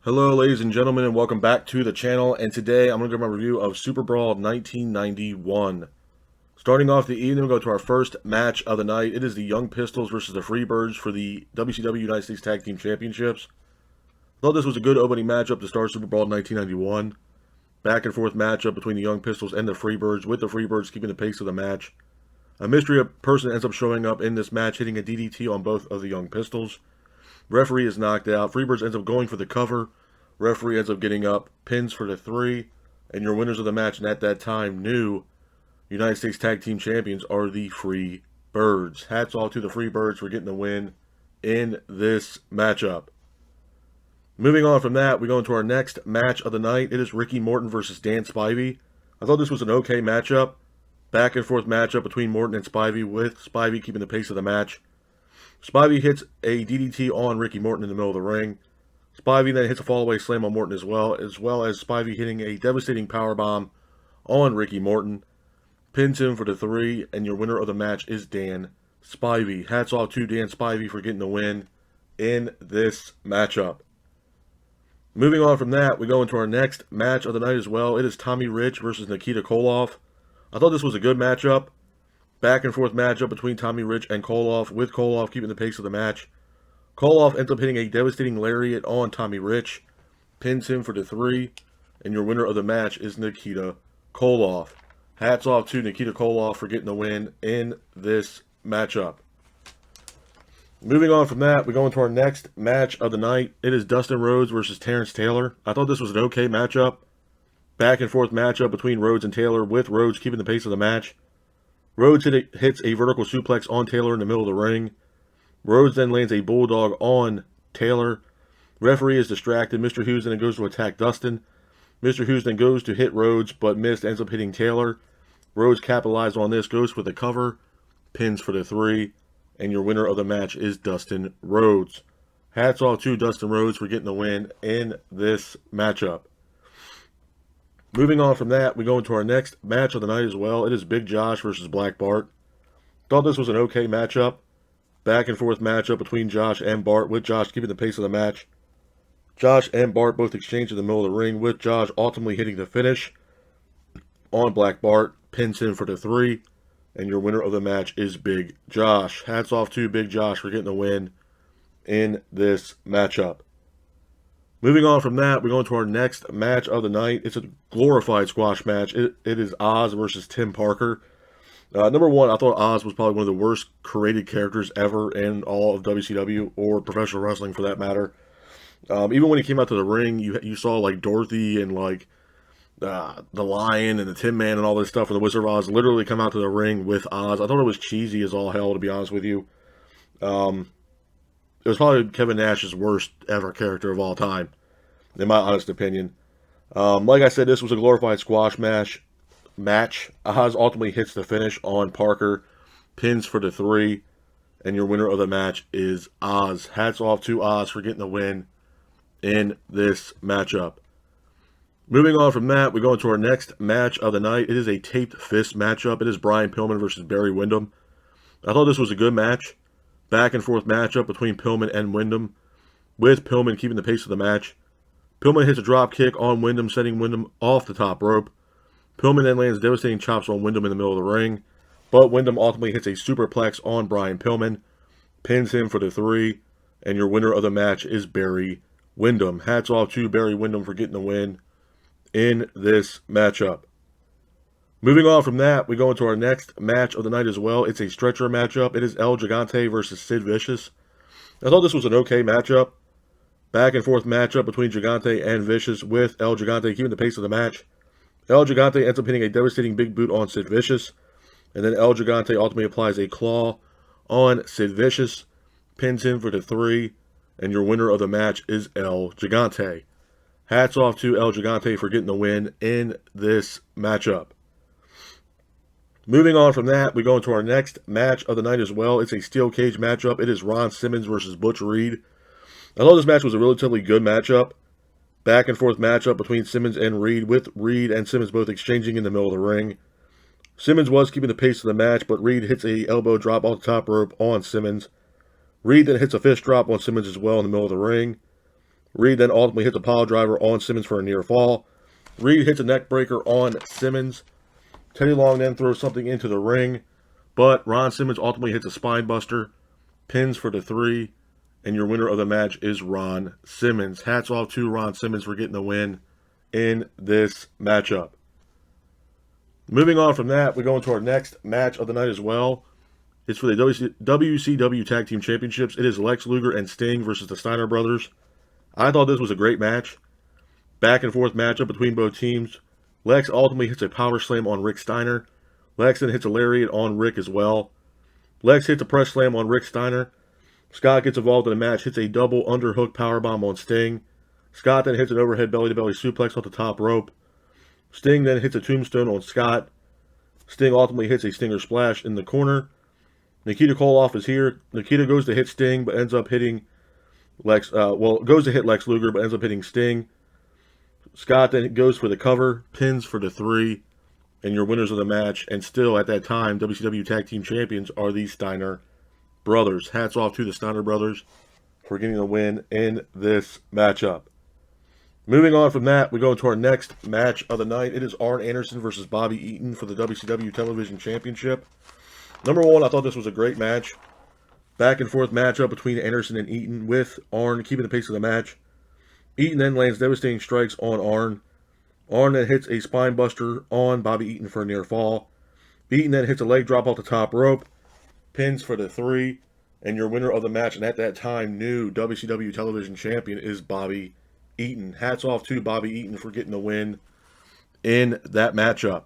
Hello ladies and gentlemen, and welcome back to the channel. And today I'm going to give my review of Super Brawl 1991. Starting off the evening, we'll go to our first match of the night. It is the Young Pistols versus the Freebirds for the WCW United States Tag Team Championships. I thought this was a good opening matchup to start Super Brawl 1991. Back and forth matchup between the Young Pistols and the Freebirds, with the Freebirds keeping the pace of the match. A mystery person ends up showing up in this match, hitting a DDT on both of the Young Pistols. Referee is knocked out. Freebirds ends up going for the cover. Referee ends up getting up, pins for the 3, and your winners of the match, and at that time, new United States Tag Team Champions are the Freebirds. Hats off to the Freebirds for getting the win in this matchup. Moving on from that, we go into our next match of the night. It is Ricky Morton versus Dan Spivey. I thought this was an okay matchup. Back and forth matchup between Morton and Spivey, with Spivey keeping the pace of the match. Spivey hits a DDT on Ricky Morton in the middle of the ring. Spivey then hits a fallaway slam on Morton as well as Spivey hitting a devastating powerbomb on Ricky Morton. Pins him for the 3, and your winner of the match is Dan Spivey. Hats off to Dan Spivey for getting the win in this matchup. Moving on from that, we go into our next match of the night as well. It is Tommy Rich versus Nikita Koloff. I thought this was a good matchup. Back and forth matchup between Tommy Rich and Koloff, with Koloff keeping the pace of the match. Koloff ends up hitting a devastating lariat on Tommy Rich, pins him for the 3, and your winner of the match is Nikita Koloff. Hats off to Nikita Koloff for getting the win in this matchup. Moving on from that, we go into our next match of the night. It is Dustin Rhodes versus Terrence Taylor. I thought this was an okay matchup. Back and forth matchup between Rhodes and Taylor, with Rhodes keeping the pace of the match. Rhodes hits a vertical suplex on Taylor in the middle of the ring. Rhodes then lands a bulldog on Taylor. Referee is distracted. Mr. Hughes then goes to attack Dustin. Mr. Hughes then goes to hit Rhodes, but missed, ends up hitting Taylor. Rhodes capitalized on this, goes for the cover, pins for the 3, and your winner of the match is Dustin Rhodes. Hats off to Dustin Rhodes for getting the win in this matchup. Moving on from that, we go into our next match of the night as well. It is Big Josh versus Black Bart. Thought this was an okay matchup. Back and forth matchup between Josh and Bart, with Josh keeping the pace of the match. Josh and Bart both exchange in the middle of the ring, with Josh ultimately hitting the finish on Black Bart, pins him for the 3, and your winner of the match is Big Josh. Hats off to Big Josh for getting the win in this matchup. Moving on from that, we go into our next match of the night. It's a glorified squash match. It is Oz versus Tim Parker. Number one, I thought Oz was probably one of the worst created characters ever in all of WCW, or professional wrestling for that matter. Even when he came out to the ring, you saw like Dorothy and like the Lion and the Tin Man and all this stuff, and the Wizard of Oz literally come out to the ring with Oz. I thought it was cheesy as all hell, to be honest with you. It was probably Kevin Nash's worst ever character of all time, in my honest opinion. Like I said, this was a glorified squash match. Oz ultimately hits the finish on Parker, pins for the 3, and your winner of the match is Oz. Hats off to Oz for getting the win in this matchup. Moving on from that, we go into our next match of the night. It is a taped fist matchup. It is Brian Pillman versus Barry Windham. I thought this was a good match. Back and forth matchup between Pillman and Windham, with Pillman keeping the pace of the match. Pillman hits a drop kick on Windham, sending Windham off the top rope. Pillman then lands devastating chops on Windham in the middle of the ring, but Windham ultimately hits a superplex on Brian Pillman, pins him for the 3, and your winner of the match is Barry Windham. Hats off to Barry Windham for getting the win in this matchup. Moving on from that, we go into our next match of the night as well. It's a stretcher matchup. It is El Gigante versus Sid Vicious. I thought this was an okay matchup. Back and forth matchup between Gigante and Vicious, with El Gigante keeping the pace of the match. El Gigante ends up hitting a devastating big boot on Sid Vicious, and then El Gigante ultimately applies a claw on Sid Vicious, pins him for the 3, and your winner of the match is El Gigante. Hats off to El Gigante for getting the win in this matchup. Moving on from that, we go into our next match of the night as well. It's a steel cage matchup. It is Ron Simmons versus Butch Reed. I thought this match was a relatively good matchup. Back and forth matchup between Simmons and Reed, with Reed and Simmons both exchanging in the middle of the ring. Simmons was keeping the pace of the match, but Reed hits a elbow drop off the top rope on Simmons. Reed then hits a fist drop on Simmons as well in the middle of the ring. Reed then ultimately hits a pile driver on Simmons for a near fall. Reed hits a neck breaker on Simmons. Teddy Long then throws something into the ring, but Ron Simmons ultimately hits a spine buster, pins for the 3, and your winner of the match is Ron Simmons. Hats off to Ron Simmons for getting the win in this matchup. Moving on from that, we go into our next match of the night as well. It's for the WCW Tag Team Championships. It is Lex Luger and Sting versus the Steiner Brothers. I thought this was a great match. Back and forth matchup between both teams. Lex ultimately hits a power slam on Rick Steiner. Lex then hits a lariat on Rick as well. Lex hits a press slam on Rick Steiner. Scott gets involved in the match, hits a double underhook powerbomb on Sting. Scott then hits an overhead belly-to-belly suplex off the top rope. Sting then hits a tombstone on Scott. Sting ultimately hits a Stinger Splash in the corner. Nikita Koloff is here. Nikita goes to hit Sting, but ends up hitting goes to hit Lex Luger, but ends up hitting Sting. Scott then goes for the cover, pins for the 3, and your winners of the match, and still at that time, WCW Tag Team Champions are the Steiner Brothers. Hats off to the Steiner Brothers for getting the win in this matchup. Moving on from that, we go into our next match of the night. It is Arn Anderson versus Bobby Eaton for the WCW Television Championship. Number one, I thought this was a great match. Back and forth matchup between Anderson and Eaton, with Arn keeping the pace of the match. Eaton then lands devastating strikes on Arn. Arn then hits a spine buster on Bobby Eaton for a near fall. Eaton then hits a leg drop off the top rope, pins for the 3, and your winner of the match, and at that time, new WCW Television Champion, is Bobby Eaton. Hats off to Bobby Eaton for getting the win in that matchup.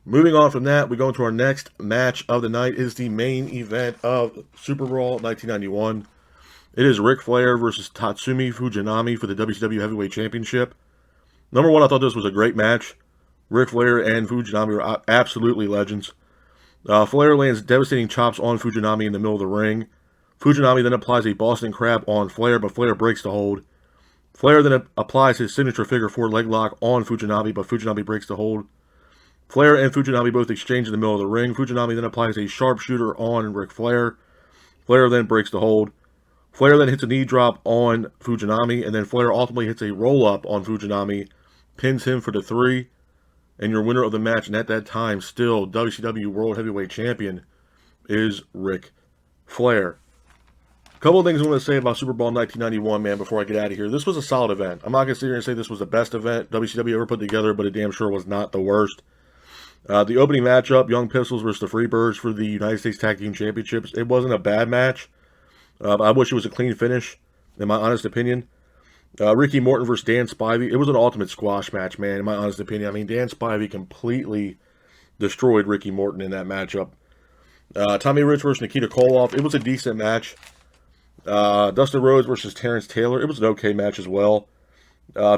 Moving on from that, we go into our next match of the night. It is the main event of Super Brawl 1991. It is Ric Flair versus Tatsumi Fujinami for the WCW Heavyweight Championship. Number one, I thought this was a great match. Ric Flair and Fujinami are absolutely legends. Flair lands devastating chops on Fujinami in the middle of the ring. Fujinami then applies a Boston Crab on Flair, but Flair breaks the hold. Flair then applies his signature figure 4 leg lock on Fujinami, but Fujinami breaks the hold. Flair and Fujinami both exchange in the middle of the ring. Fujinami then applies a sharpshooter on Ric Flair. Flair then breaks the hold. Flair then hits a knee drop on Fujinami, and then Flair ultimately hits a roll-up on Fujinami, pins him for the 3, and your winner of the match, and at that time, still WCW World Heavyweight Champion, is Ric Flair. A couple of things I want to say about Super Bowl 1991, man, before I get out of here. This was a solid event. I'm not going to sit here and say this was the best event WCW ever put together, but it damn sure was not the worst. The opening matchup, Young Pistols versus the Freebirds for the United States Tag Team Championships, it wasn't a bad match. I wish it was a clean finish, in my honest opinion. Ricky Morton versus Dan Spivey, it was an ultimate squash match, man, in my honest opinion. I mean, Dan Spivey completely destroyed Ricky Morton in that matchup. Tommy Rich versus Nikita Koloff, it was a decent match. Dustin Rhodes versus Terrence Taylor, it was an okay match as well.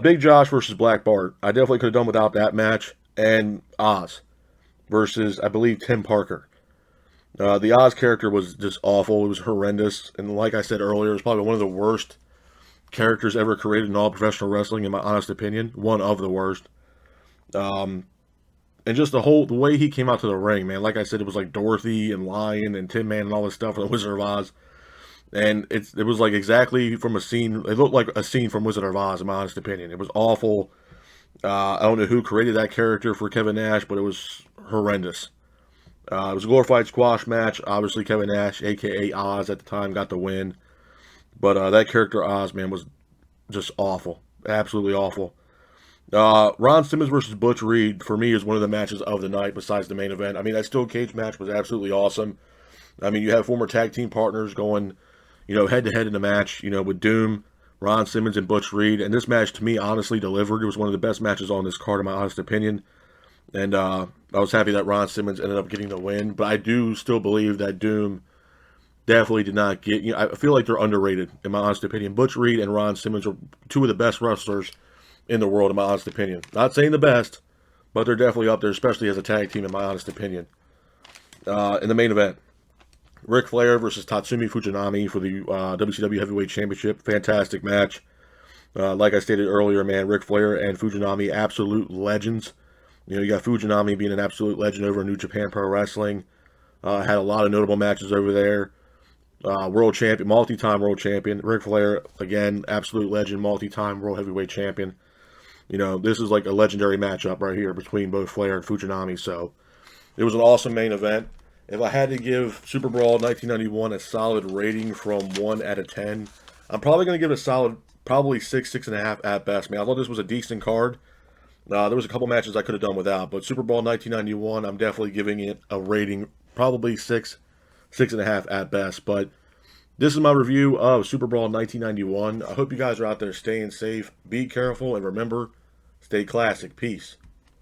Big Josh versus Black Bart, I definitely could have done without that match. And Oz versus, I believe, Tim Parker. The Oz character was just awful. It was horrendous. And like I said earlier, it was probably one of the worst characters ever created in all professional wrestling, in my honest opinion. One of the worst. And just the way he came out to the ring, man. Like I said, it was like Dorothy and Lion and Tin Man and all this stuff from the Wizard of Oz. And it was like exactly from a scene. It looked like a scene from Wizard of Oz, in my honest opinion. It was awful. I don't know who created that character for Kevin Nash, but it was horrendous. It was a glorified squash match. Obviously, Kevin Nash, a.k.a. Oz, at the time, got the win. But that character, Oz, man, was just awful. Absolutely awful. Ron Simmons versus Butch Reed, for me, is one of the matches of the night besides the main event. I mean, that steel cage match was absolutely awesome. I mean, you have former tag team partners going, head-to-head in the match, with Doom, Ron Simmons, and Butch Reed. And this match, to me, honestly delivered. It was one of the best matches on this card, in my honest opinion. And I was happy that Ron Simmons ended up getting the win. But I do still believe that Doom definitely did not get... I feel like they're underrated, in my honest opinion. Butch Reed and Ron Simmons are two of the best wrestlers in the world, in my honest opinion. Not saying the best, but they're definitely up there, especially as a tag team, in my honest opinion. In the main event, Ric Flair versus Tatsumi Fujinami for the WCW Heavyweight Championship. Fantastic match. Like I stated earlier, man, Ric Flair and Fujinami, absolute legends. You got Fujinami being an absolute legend over in New Japan Pro Wrestling. Had a lot of notable matches over there. world champion, multi-time world champion. Ric Flair, again, absolute legend, multi-time world heavyweight champion. You know, this is like a legendary matchup right here between both Flair and Fujinami. So it was an awesome main event. If I had to give Super Brawl 1991 a solid rating from 1 out of 10, I'm probably going to give it a solid, probably 6, 6.5 at best. Man, I thought this was a decent card. There was a couple matches I could have done without, but Super Brawl 1991, I'm definitely giving it a rating, probably 6, 6.5 at best. But this is my review of Super Brawl 1991. I hope you guys are out there staying safe, be careful, and remember, stay classic. Peace.